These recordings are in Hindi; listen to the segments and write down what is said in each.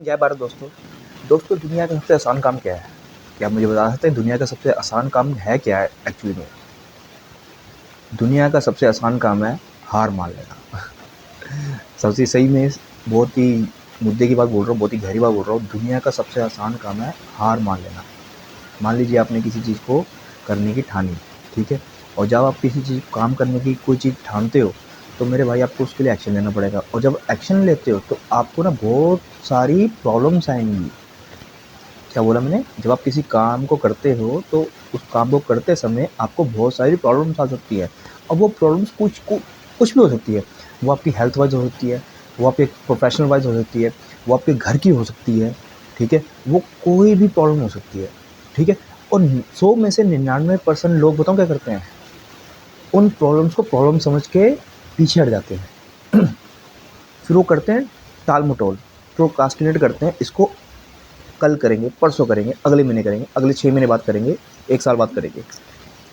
जय भारत दोस्तों। दोस्तों दुनिया का सबसे आसान काम क्या है? क्या आप मुझे बता सकते हैं दुनिया का सबसे आसान काम है क्या है एक्चुअली में? दुनिया का सबसे आसान काम है हार मान लेना। सबसे सही में बहुत ही मुद्दे की बात बोल रहा हूँ, बहुत ही गहरी बात बोल रहा हूँ। दुनिया का सबसे आसान काम है हार मान लेना। मान लीजिए आपने किसी चीज़ को करने की ठानी, ठीक है? और जब आप किसी चीज़ काम करने की कोई चीज़ ठानते हो, तो मेरे भाई आपको उसके लिए एक्शन लेना पड़ेगा। और जब एक्शन लेते हो तो आपको ना बहुत सारी प्रॉब्लम्स आएँगी। क्या बोला मैंने? जब आप किसी काम को करते हो तो उस काम को करते समय आपको बहुत सारी प्रॉब्लम्स आ सकती है। अब वो प्रॉब्लम्स कुछ भी हो सकती है। वो आपकी हेल्थ वाइज़ हो सकती है, वो आपके प्रोफ़ेशनल वाइज़ हो सकती है, वो आपके घर की हो सकती है, ठीक है? वो कोई भी प्रॉब्लम हो सकती है, ठीक है? और 100 में से 99% लोग बताऊँ क्या करते हैं? उन प्रॉब्लम्स को प्रॉब्लम समझ के पीछे हट जाते हैं। फिर वो करते हैं टाल-मटोल, प्रोक्रास्टिनेट करते हैं, इसको कल करेंगे, परसों करेंगे, अगले महीने करेंगे, अगले 6 महीने बाद करेंगे, 1 साल बाद करेंगे,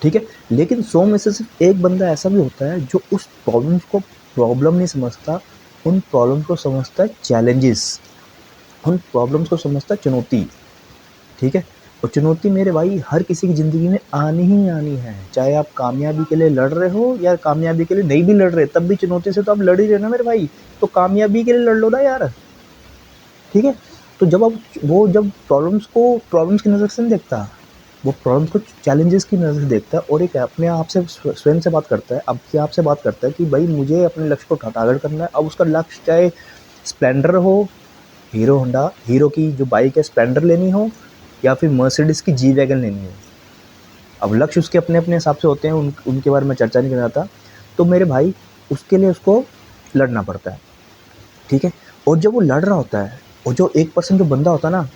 ठीक है? लेकिन 100 में से सिर्फ़ एक बंदा ऐसा भी होता है जो उस प्रॉब्लम्स को प्रॉब्लम नहीं समझता, उन प्रॉब्लम्स को समझता है चैलेंजेस, उन प्रॉब्लम्स को समझता है चुनौती, ठीक है? और चुनौती मेरे भाई हर किसी की ज़िंदगी में आनी ही आनी है, चाहे आप कामयाबी के लिए लड़ रहे हो या कामयाबी के लिए नहीं भी लड़ रहे, तब भी चुनौती से तो आप लड़ ही रहे हो ना मेरे भाई, तो कामयाबी के लिए लड़ लो ना यार, ठीक है? तो जब आप वो जब प्रॉब्लम्स को प्रॉब्लम्स की नज़र से नहीं देखता, वो प्रॉब्लम्स को चैलेंजेस की नज़र से देखता है और एक अपने आप से स्वयं से बात करता है, अपने आप से बात करता है कि भाई मुझे अपने लक्ष्य को टारगेट करना है। अब उसका लक्ष्य चाहे स्प्लेंडर हो, हीरो होंडा हीरो की जो बाइक है स्प्लेंडर लेनी हो या फिर मर्सिडीज़ की जी वैगन लेनी हो। अब लक्ष्य उसके अपने-अपने हिसाब से होते हैं, उनके बारे में चर्चा नहीं करना चाहता। तो मेरे भाई उसके लिए उसको लड़ना पड़ता है, ठीक है? और जब वो लड़ रहा होता है और जो 1% जो बंदा होता है ना,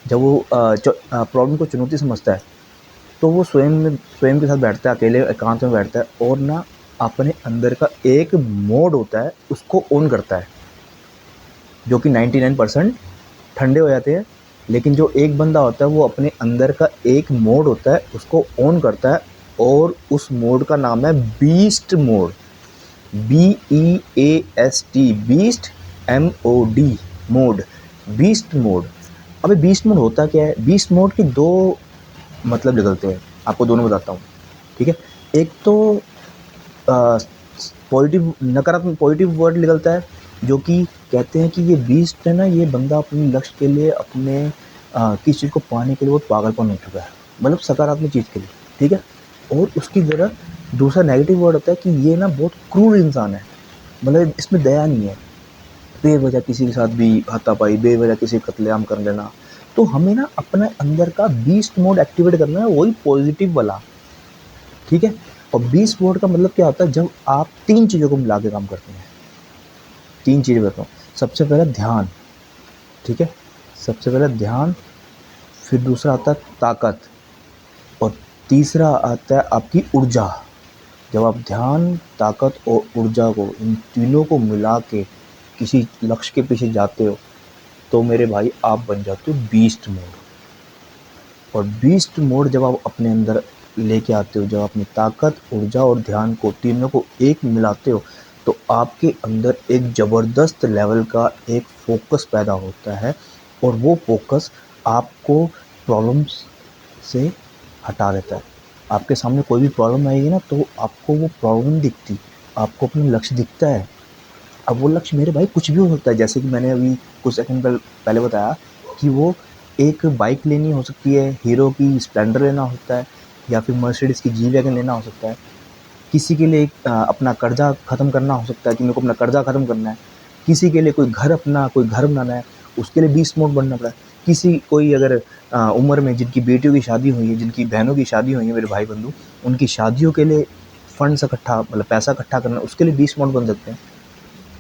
जब वो प्रॉब्लम को चुनौती समझता है, तो वो स्वयं के साथ बैठता है, अकेले एकांत में बैठता है और ना अपने अंदर का एक मोड होता है, उसको ऑन करता है, जो कि 99% ठंडे हो जाते हैं। लेकिन जो एक बंदा होता है, वो अपने अंदर का एक मोड होता है, उसको ऑन करता है और उस मोड का नाम है beast mode. BEAST beast MOD mode, beast mode. अबे बीस्ट मोड होता क्या है? बीस्ट मोड के 2 मतलब निकलते हैं, आपको दोनों बताता हूँ, ठीक है? एक तो पॉजिटिव नकारात्मक पॉजिटिव वर्ड निकलता है, जो कि कहते हैं कि ये बीस्ट है ना, ये बंदा अपने लक्ष्य के लिए अपने किसी चीज़ को पाने के लिए बहुत पागलपन हो चुका है, मतलब सकारात्मक चीज़ के लिए, ठीक है? और उसकी जगह दूसरा नेगेटिव वर्ड होता है कि ये ना बहुत क्रूर इंसान है, मतलब इसमें दया नहीं है, बेवजह किसी के साथ भी हाथापाई, बेवजह किसी का कत्लेआम कर देना। तो हमें ना अपने अंदर का बीस्ट मोड एक्टिवेट करना है, वही पॉजिटिव वाला, ठीक है? और बीस्ट मोड का मतलब क्या होता है? जब आप 3 चीज़ों को मिला के काम करते हैं। 3 चीज़ें बताता हूँ। सबसे पहला ध्यान, ठीक है? सबसे पहला ध्यान, फिर दूसरा आता है ताकत और तीसरा आता है आपकी ऊर्जा। जब आप ध्यान, ताकत और ऊर्जा को, इन तीनों को मिला के किसी लक्ष्य के पीछे जाते हो, तो मेरे भाई आप बन जाते हो बीस्ट मोड। और बीस्ट मोड जब आप अपने अंदर लेके आते हो, जब अपनी ताकत, ऊर्जा और ध्यान को तीनों को एक मिलाते हो, तो आपके अंदर एक ज़बरदस्त लेवल का एक फ़ोकस पैदा होता है और वो फ़ोकस आपको प्रॉब्लम्स से हटा देता है। आपके सामने कोई भी प्रॉब्लम आएगी ना, तो आपको वो प्रॉब्लम नहीं दिखती, आपको अपना लक्ष्य दिखता है। अब वो लक्ष्य मेरे भाई कुछ भी हो सकता है, जैसे कि मैंने अभी कुछ सेकंड पहले बताया कि वो एक बाइक लेनी हो सकती है, हीरो की स्प्लेंडर लेना हो सकता है या फिर मर्सिडीज़ की जी वैगन लेना हो सकता है। किसी के लिए अपना कर्जा ख़त्म करना हो सकता है कि मेरे को अपना कर्जा ख़त्म करना है। किसी के लिए कोई घर बनाना है, उसके लिए बीस्ट मोड बनना पड़ा है। किसी कोई अगर उम्र में जिनकी बेटियों की शादी हुई है, जिनकी बहनों की शादी हुई है, मेरे भाई बंधु, उनकी शादियों के लिए फंड्स इकट्ठा मतलब पैसा इकट्ठा करना, उसके लिए बीस्ट मोड बन सकते हैं,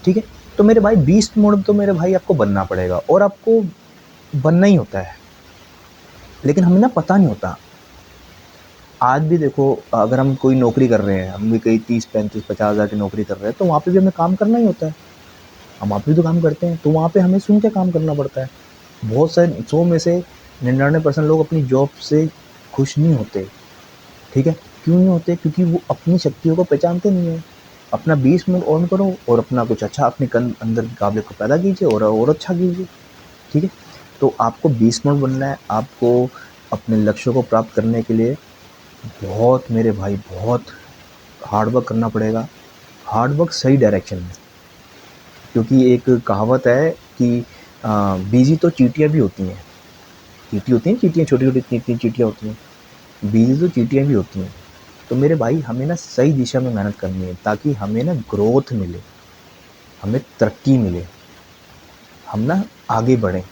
ठीक है? तो मेरे भाई बीस्ट मोड तो मेरे भाई आपको बनना पड़ेगा और आपको बनना ही होता है, लेकिन हमें ना पता नहीं होता। आज भी देखो, अगर हम कोई नौकरी कर रहे हैं, हम भी कहीं 30, 35, 50 हज़ार की नौकरी कर रहे हैं, तो वहाँ पे भी हमें काम करना ही होता है। हम वहाँ पे भी तो काम करते हैं, तो वहाँ पे हमें सुन के काम करना पड़ता है। बहुत सारे 100 में से 99% लोग अपनी जॉब से खुश नहीं होते, ठीक है? क्यों नहीं होते? क्योंकि वो अपनी शक्तियों को पहचानते नहीं हैं। अपना 20 मिनट ऑन करो और अपना कुछ अच्छा अपने अंदर की काबिलियत को पैदा कीजिए और अच्छा कीजिए। ठीक है? तो आपको बीस्ट मोड बनना है, आपको अपने लक्ष्यों को प्राप्त करने के लिए बहुत मेरे भाई बहुत हार्ड वर्क करना पड़ेगा। हार्ड वर्क सही डायरेक्शन में, क्योंकि एक कहावत है कि बीजी तो चींटियाँ भी होती हैं। चींटी होती हैं, चींटियाँ छोटी-छोटी इतनी-इतनी चींटियाँ होती हैं। बीजी तो चींटियाँ भी होती हैं। तो मेरे भाई हमें ना सही दिशा में मेहनत करनी है, ताकि हमें ना ग्रोथ मिले, हमें तरक्की मिले, हम ना आगे बढ़ें।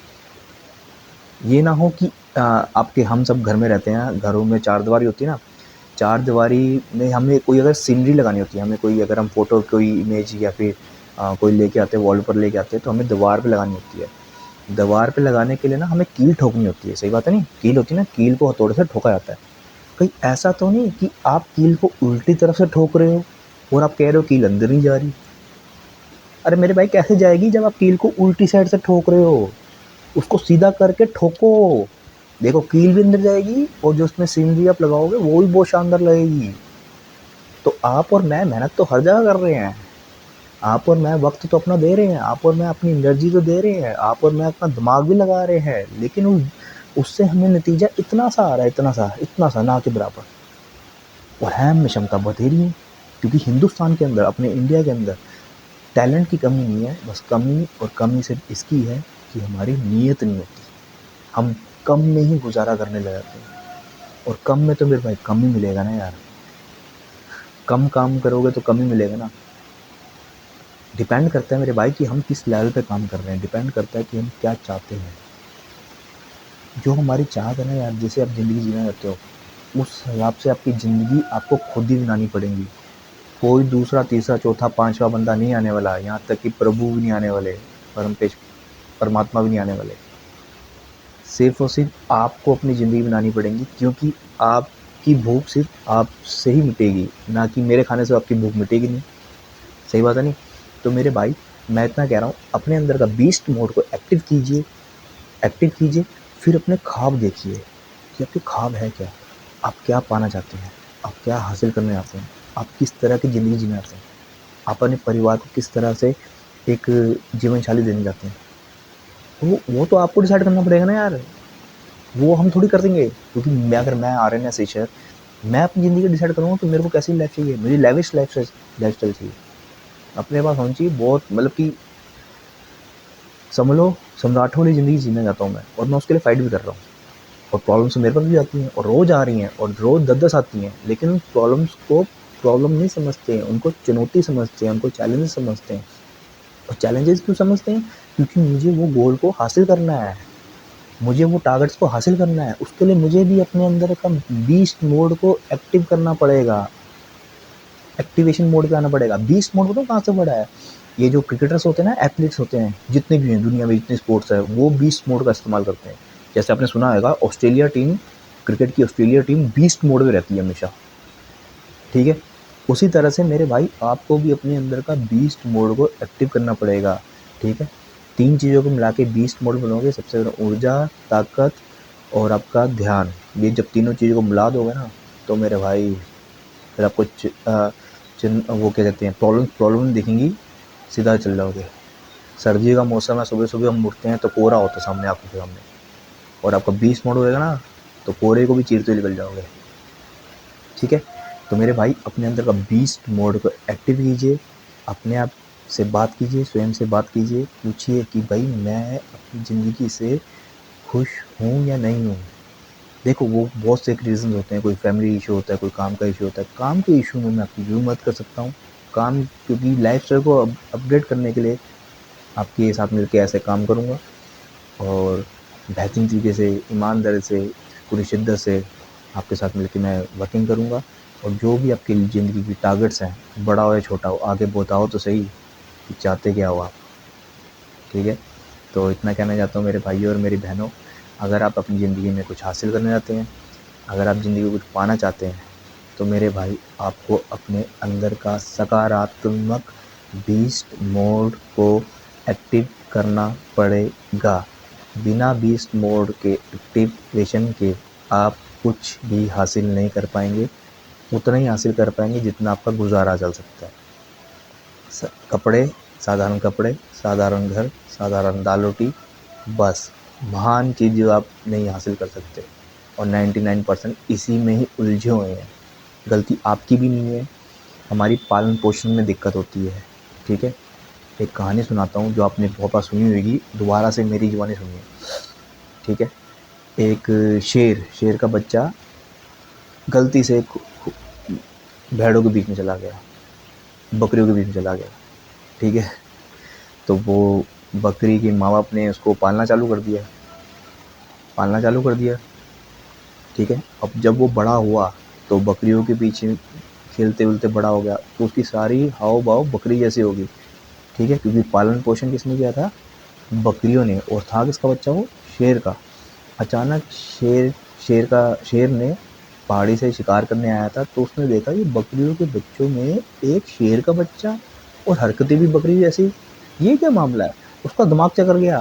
ये ना हो कि आपके हम सब घर में रहते हैं, घरों में चारदीवारी होती है ना, चारदीवारी में हमें कोई अगर सीनरी लगानी होती है, हमें कोई अगर हम फ़ोटो कोई इमेज या फिर कोई लेके आते हैं, वॉलपेपर लेके आते हैं, तो हमें दीवार पे लगानी होती है। दीवार पे लगाने के लिए ना हमें कील ठोकनी होती है, सही बात है नहीं? कील होती है ना, कील को हथौड़े से ठोका जाता है। कहीं ऐसा तो नहीं कि आप कील को उल्टी तरफ से ठोक रहे हो और आप कह रहे हो कील अंदर नहीं जा रही? अरे मेरे भाई कैसे जाएगी जब आप कील को उल्टी साइड से ठोक रहे हो? उसको सीधा करके ठोको। देखो कील भी अंदर जाएगी और जो उसमें सीनरी आप लगाओगे वो भी बहुत शानदार लगेगी। तो आप और मैं मेहनत तो हर जगह कर रहे हैं। आप और मैं वक्त तो अपना दे रहे हैं, आप और मैं अपनी एनर्जी तो दे रहे हैं, आप और मैं अपना दिमाग भी लगा रहे हैं, लेकिन उससे हमें नतीजा इतना सा आ रहा है, इतना सा ना के बराबर। और है हमें क्षमता बथेरी है, क्योंकि हिंदुस्तान के अंदर, अपने इंडिया के अंदर टैलेंट की कमी नहीं है, बस कमी और कमी सिर्फ इसकी है कि हमारी नीयत नहीं होती। हम कम में ही गुजारा करने लग जाते हैं, और कम में तो मेरे भाई कम ही मिलेगा ना यार। कम काम करोगे तो कम ही मिलेगा ना। डिपेंड करता है मेरे भाई कि हम किस लेवल पे काम कर रहे हैं, डिपेंड करता है कि हम क्या चाहते हैं। जो हमारी चाहत है ना यार, जैसे आप ज़िंदगी जीना चाहते हो, उस हिसाब से आपकी ज़िंदगी आपको खुद ही बनानी पड़ेगी। कोई दूसरा, तीसरा, चौथा, पाँचवा बंदा नहीं आने वाला, यहाँ तक कि प्रभु भी नहीं आने वाले, परमात्मा भी नहीं आने वाले। सिर्फ़ और सिर्फ आपको अपनी ज़िंदगी बनानी पड़ेगी, क्योंकि आपकी भूख सिर्फ़ आपसे ही मिटेगी, ना कि मेरे खाने से आपकी भूख मिटेगी नहीं। सही बात है नहीं? तो मेरे भाई मैं इतना कह रहा हूँ, अपने अंदर का बीस्ट मोड को एक्टिव कीजिए, फिर अपने ख्वाब देखिए कि आपके ख्वाब है क्या? आप क्या पाना चाहते हैं? आप क्या हासिल करना चाहते हैं? आप किस तरह की ज़िंदगी जीना चाहते हैं? आप अपने परिवार को किस तरह से एक जीवनशैली देना चाहते हैं? तो वो तो आपको डिसाइड करना पड़ेगा ना यार। वो हम थोड़ी कर देंगे, क्योंकि अगर मैं आर्यन या शेषर, मैं अपनी ज़िंदगी डिसाइड करूँगा तो मेरे को कैसी लाइफ़ चाहिए? मुझे लेविश लाइफ़स्टाइल चाहिए। अपने पास होनी चाहिए बहुत, मतलब कि समझ लो सम्राटों वाली ज़िंदगी जीना चाहता हूँ मैं, और मैं उसके लिए फ़ाइट भी कर रहा हूँ। और प्रॉब्लम्स मेरे पास भी आती हैं और रोज़ आ रही हैं और रोज़ 10-10 आती हैं, लेकिन उन प्रॉब्लम्स को प्रॉब्लम नहीं समझते हैं, उनको चुनौती समझते हैं, उनको चैलेंज समझते हैं। और चैलेंजेस क्यों समझते हैं? क्योंकि मुझे वो गोल को हासिल करना है, मुझे वो टारगेट्स को हासिल करना है। उसके लिए मुझे भी अपने अंदर का बीस्ट मोड को एक्टिव करना पड़ेगा, एक्टिवेशन मोड पे आना पड़ेगा। बीस्ट मोड बताऊँ कहाँ से पड़ा है? ये जो क्रिकेटर्स होते हैं ना, एथलीट्स होते हैं, जितने भी हैं दुनिया में, जितने स्पोर्ट्स है, वो बीस्ट मोड का इस्तेमाल करते हैं। जैसे आपने सुना होगा, ऑस्ट्रेलिया टीम, क्रिकेट की ऑस्ट्रेलिया टीम बीस्ट मोड में रहती है हमेशा, ठीक है? उसी तरह से मेरे भाई आपको भी अपने अंदर का बीस्ट मोड को एक्टिव करना पड़ेगा, ठीक है? 3 चीज़ों को मिला के बीस्ट मोड बनोगे, सबसे ज़्यादा ऊर्जा, ताकत और आपका ध्यान। ये जब तीनों चीज़ों को मिला दोगे ना, तो मेरे भाई फिर आपको वो क्या कहते हैं, प्रॉब्लम नहीं दिखेंगी, सीधा चल जाओगे। सर्दी का मौसम है, सुबह-सुबह हम उठते हैं तो कोहरा होता है सामने, आँखों के सामने, और आपका बीस्ट मोड होएगा ना, तो कोहरे को भी चीरते हुए निकल जाओगे, ठीक है? तो मेरे भाई अपने अंदर का बीस्ट मोड को एक्टिव कीजिए, अपने आप से बात कीजिए, स्वयं से बात कीजिए, पूछिए कि भाई मैं अपनी ज़िंदगी से खुश हूँ या नहीं हूँ? देखो वो बहुत से रीज़न्स होते हैं, कोई फैमिली इशू होता है, कोई काम का इशू होता है। काम के इशू में मैं आपकी ज़रूर मदद कर सकता हूँ। काम, क्योंकि लाइफ़स्टाइल को अपग्रेड करने के लिए आपके साथ मिलके ऐसे काम करूँगा, और बेहतरीन तरीके से, ईमानदारी से, पूरी शिद्दत से आपके साथ मिलके मैं वर्किंग करूँगा, और जो भी आपकी ज़िंदगी की टारगेट्स हैं, बड़ा हो या छोटा हो, आगे बताओ तो सही कि चाहते क्या हो आप, ठीक है? तो इतना कहना चाहता हूँ मेरे भाइयों और मेरी बहनों, अगर आप अपनी ज़िंदगी में कुछ हासिल करना चाहते हैं, अगर आप ज़िंदगी में कुछ पाना चाहते हैं, तो मेरे भाई आपको अपने अंदर का सकारात्मक बीस्ट मोड को एक्टिव करना पड़ेगा। बिना बीस्ट मोड के एक्टिवेशन के आप कुछ भी हासिल नहीं कर पाएंगे, उतना ही हासिल कर पाएंगे जितना आपका गुजारा चल सकता है। कपड़े, साधारण घर, साधारण दाल रोटी, बस महान चीज़ जो आप नहीं हासिल कर सकते, और 99% इसी में ही उलझे हुए हैं। गलती आपकी भी नहीं है, हमारी पालन पोषण में दिक्कत होती है। ठीक है, एक कहानी सुनाता हूँ जो आपने बहुत बार सुनी होगी, दोबारा से मेरी ज़ुबानी सुनिए। ठीक है, एक शेर का बच्चा गलती से भेड़ों के बीच में चला गया, बकरियों के बीच में चला गया। ठीक है, तो वो बकरी के माँ बाप ने उसको पालना चालू कर दिया। ठीक है, अब जब वो बड़ा हुआ तो बकरियों के पीछे खेलते उलते बड़ा हो गया, तो उसकी सारी हाव भाव बकरी जैसी होगी। ठीक है, क्योंकि पालन पोषण किसने किया था? बकरियों ने। और था किसका बच्चा? वो शेर का। अचानक शेर ने पहाड़ी से शिकार करने आया था, तो उसने देखा कि बकरियों के बच्चों में एक शेर का बच्चा और हरकतें भी बकरी जैसी, ये क्या मामला है? उसका दिमाग चकर गया।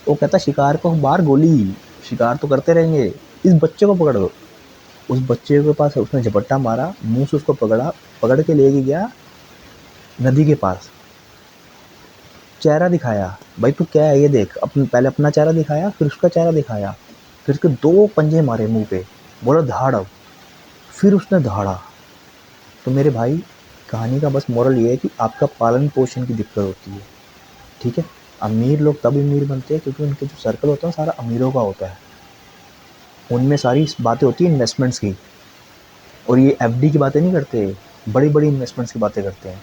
वो कहता शिकार को बाहर गोली, शिकार तो करते रहेंगे, इस बच्चे को पकड़ दो। उस बच्चे के पास उसने झपट्टा मारा, मुंह से उसको पकड़ के लेके गया नदी के पास। चेहरा दिखाया, भाई तू क्या है ये देख। पहले अपना चेहरा दिखाया, फिर उसका चेहरा दिखाया, फिर उसके 2 पंजे मारे मुंह पे, बोला दहाड़ अब। फिर उसने दहाड़ा। तो मेरे भाई, कहानी का बस मोरल ये है कि आपका पालन पोषण की दिक्कत होती है। ठीक है, अमीर लोग तब अमीर बनते हैं क्योंकि उनके जो सर्कल होता है सारा अमीरों का होता है। उनमें सारी बातें होती है इन्वेस्टमेंट्स की, और ये एफडी की बातें नहीं करते, बड़ी बड़ी इन्वेस्टमेंट्स की बातें करते हैं।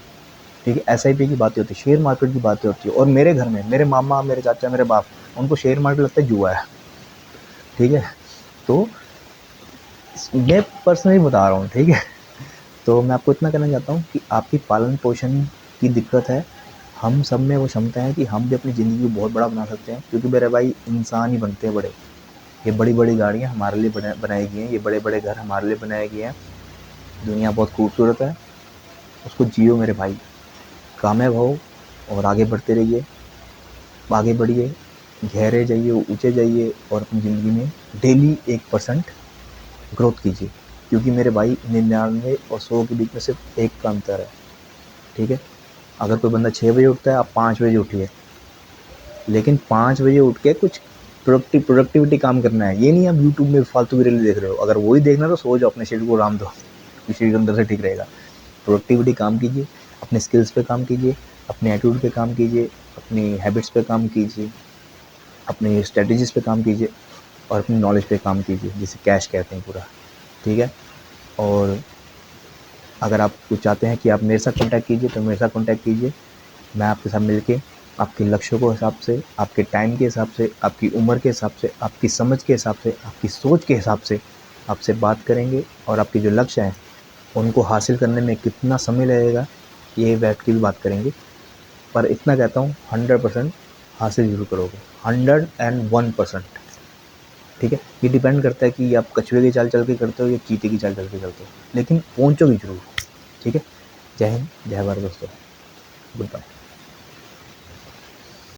ठीक है, एसआईपी की बातें होती है, शेयर मार्केट की बातें होती है। और मेरे घर में मेरे मामा, मेरे चाचा, मेरे बाप, उनको शेयर मार्केट लगता है जुआ है। ठीक है, तो मैं पर्सनली बता रहा हूँ। ठीक है, तो मैं आपको इतना कहना चाहता हूँ कि आपकी पालन पोषण की दिक्कत है। हम सब में वो क्षमता है कि हम भी अपनी ज़िंदगी को बहुत बड़ा बना सकते हैं, क्योंकि मेरे भाई इंसान ही बनते हैं बड़े। ये बड़ी बड़ी गाड़ियाँ हमारे लिए बनाई गई हैं, ये बड़े बड़े घर हमारे लिए बनाए गए हैं। दुनिया बहुत खूबसूरत है, उसको जियो मेरे भाई, कामयाब हो और आगे बढ़ते रहिए। आगे बढ़िए, गहरे जाइए, ऊँचे जाइए, और अपनी ज़िंदगी में डेली 1% ग्रोथ कीजिए। क्योंकि मेरे भाई 99 और 100 के बीच में सिर्फ 1 का अंतर है। ठीक है, अगर कोई बंदा 6 बजे उठता है, आप 5 बजे उठिए, लेकिन 5 बजे उठ के कुछ प्रोडक्टिविटी काम करना है। ये नहीं आप यूट्यूब में फालतू की रील देख रहे हो। अगर वही देखना तो सो जाओ, अपने शरीर को आराम दो, शरीर अंदर से ठीक रहेगा। प्रोडक्टिविटी काम कीजिए, अपने स्किल्स पे काम कीजिए, अपने एटीट्यूड पे काम कीजिए, अपनी हैबिट्स पे काम कीजिए, अपनी स्ट्रेटजीज़ पे काम कीजिए, और अपनी नॉलेज पे काम कीजिए, जिसे कैश कहते हैं पूरा। ठीक है, और अगर आप कुछ चाहते हैं कि आप मेरे साथ कॉन्टैक्ट कीजिए, तो मेरे साथ कॉन्टैक्ट कीजिए। मैं आपके साथ मिलके आपके लक्ष्यों के हिसाब से, आपके टाइम के हिसाब से, आपकी उम्र के हिसाब से, आपकी समझ के हिसाब से, आपकी सोच के हिसाब से आपसे बात करेंगे, और आपके जो लक्ष्य हैं उनको हासिल करने में कितना समय लगेगा ये बैठ के भी बात करेंगे। पर इतना कहता हूँ 100% हासिल ज़रूर करोगे, 101%। ठीक है, ये डिपेंड करता है कि आप कछुए की चाल चल के करते हो या चीते की चाल चल के करते हो, लेकिन पहुँचोगे ज़रूर। ठीक है, जय हिंद, जय भारत दोस्तों, गुड बाय।